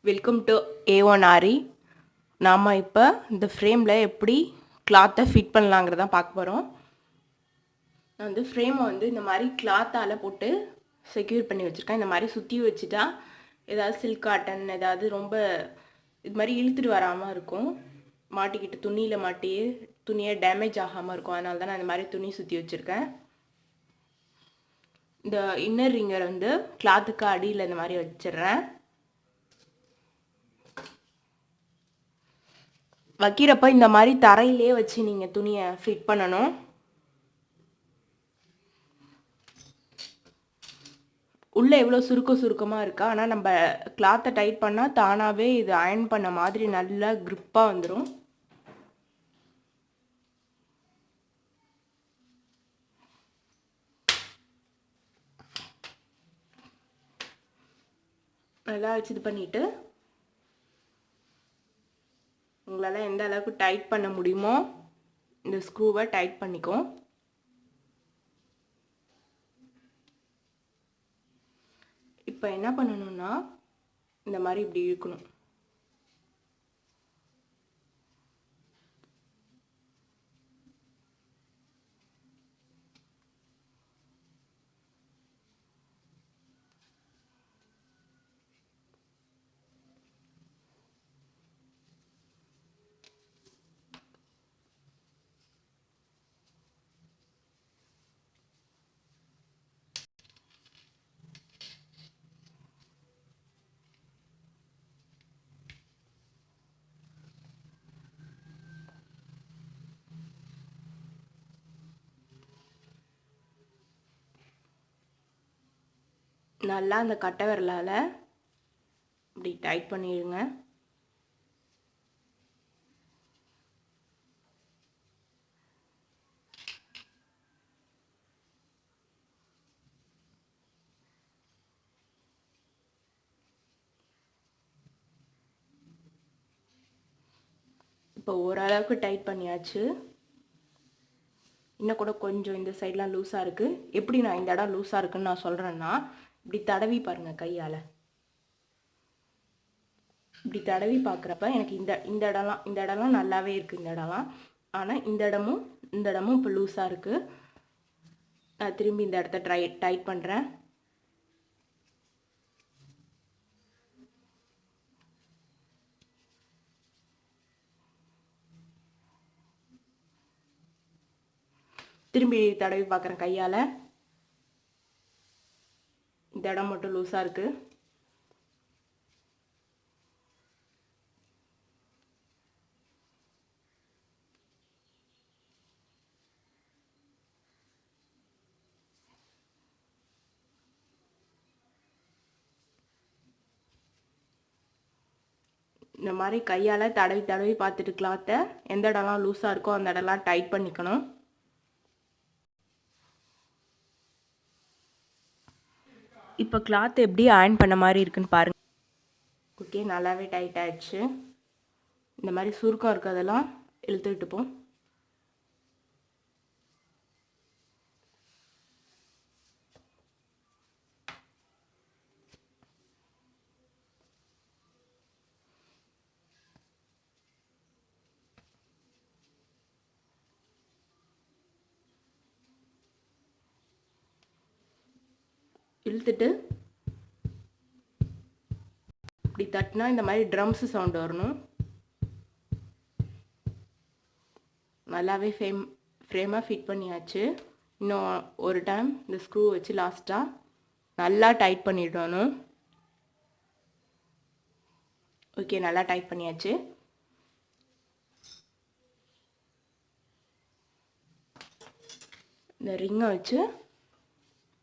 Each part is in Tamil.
Welcome to A1 Aari. நாம் இப்போ இந்த ஃப்ரேமில் எப்படி கிளாத்தை ஃபிட் பண்ணலாங்கிறத பார்க்க போகிறோம். நான் வந்து ஃப்ரேமை வந்து இந்த மாதிரி கிளாத்தால் போட்டு செக்யூர் பண்ணி வச்சுருக்கேன். இந்த மாதிரி சுற்றி வச்சுட்டா ஏதாவது சில்க் காட்டன் ஏதாவது ரொம்ப இது மாதிரி இழுத்துட்டு வராமல் இருக்கும். மாட்டிக்கிட்டு துணியில் மாட்டி துணியை டேமேஜ் ஆகாமல் இருக்கும். அதனால தான் நான் இந்த மாதிரி துணி சுற்றி வச்சுருக்கேன். இந்த இன்னர் ரிங்கர் வந்து கிளாத்துக்கு அடியில் இந்த மாதிரி வச்சிடுறேன். வைக்கிறப்ப இந்த மாதிரி தரையிலே வச்சு நீங்கள் துணியை ஃபிட் பண்ணணும். உள்ளே எவ்வளோ சுருக்கமாக இருக்கா, ஆனால் நம்ம கிளாத்தை டைட் பண்ணால் தானாகவே இது அயர்ன் பண்ண மாதிரி நல்லா க்ரிப்பாக வந்துடும். நல்லா வச்சு இது பண்ணிவிட்டு உங்களால் எந்த அளவுக்கு டைட் பண்ண முடியுமோ இந்த ஸ்க்ரூவை டைட் பண்ணிக்கும். இப்போ என்ன பண்ணணும்னா இந்த மாதிரி இப்படி இழுக்கணும். நல்லா அந்த கட்டை விரலால் இப்படி டைட் பண்ணிடுங்க. இப்போ ஓரளவுக்கு டைட் பண்ணியாச்சு. இன்னும் கூட கொஞ்சம் இந்த சைட்லாம் லூஸாக இருக்குது. எப்படி நான் இந்த இடம் லூஸாக இருக்குன்னு நான் சொல்கிறேன்னா, இப்படி தடவி பாருங்கள் கையால். இப்படி தடவி பார்க்குறப்ப எனக்கு இந்த இடம்லாம் நல்லாவே இருக்குது. இந்த இடம்லாம் ஆனால் இந்த இடமும் இப்போ லூஸாக இருக்குது. நான் திரும்பி இந்த இடத்த டைட் பண்ணுறேன். திரும்பி தடவி பார்க்குறேன் கையால். இந்த இடம் மட்டும் லூஸாக இருக்குது. இந்த மாதிரி கையால் தடவி பார்த்துட்டு கிளாத்தை எந்த இடம்லாம் லூஸாக இருக்கோ அந்த இடம்லாம் டைட் பண்ணிக்கணும். இப்போ கிளாத் எப்படி அயர்ன் பண்ண மாதிரி இருக்குன்னு பாருங்கள். ஓகே, நல்லாவே டைட் ஆகிடுச்சு. இந்த மாதிரி சுருக்கம் இருக்கிறதெல்லாம் இழுத்துக்கிட்டுப்போம். இழுத்துட்டு இப்படி தட்டினா இந்த மாதிரி ட்ரம்ஸு சவுண்டு வரணும். நல்லாவே ஃப்ரேமாக ஃபிட் பண்ணியாச்சு. இன்னும் ஒரு டைம் இந்த ஸ்க்ரூ வச்சு லாஸ்ட்டாக நல்லா டைட் பண்ணிடணும். ஓகே, நல்லா டைட் பண்ணியாச்சு. இந்த ரிங்கை வச்சு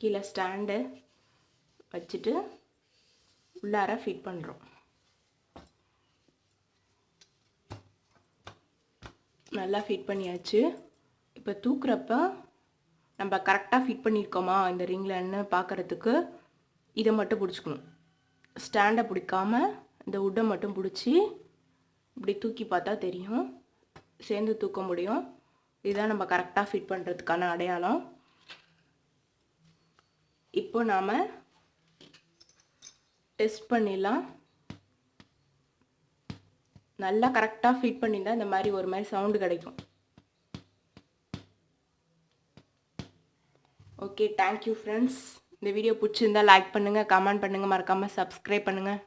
கீழே ஸ்டாண்டு வச்சுட்டு உள்ளார ஃபிட் பண்ணுறோம். நல்லா ஃபிட் பண்ணியாச்சு. இப்போ தூக்குறப்ப நம்ம கரெக்டாக ஃபிட் பண்ணியிருக்கோமா இந்த ரிங்லன்னு பார்க்குறதுக்கு இதை மட்டும் பிடிச்சிக்கணும். ஸ்டாண்டை பிடிக்காம இந்த உட்டை மட்டும் பிடிச்சி இப்படி தூக்கி பார்த்தா தெரியும், சேர்ந்து தூக்க முடியும். இதுதான் நம்ம கரெக்டாக ஃபிட் பண்ணுறதுக்கான அடையாளம். இப்போ நாம் டெஸ்ட் பண்ணிடலாம். நல்லா கரெக்டாக ஃபிட் பண்ணியிருந்தால் இந்த மாதிரி ஒரு மாதிரி சவுண்டு கிடைக்கும். Okay, thank you friends. இந்த வீடியோ பிடிச்சிருந்தா லைக் பண்ணுங்கள், கமெண்ட் பண்ணுங்கள், மறக்காமல் சப்ஸ்கிரைப் பண்ணுங்கள்.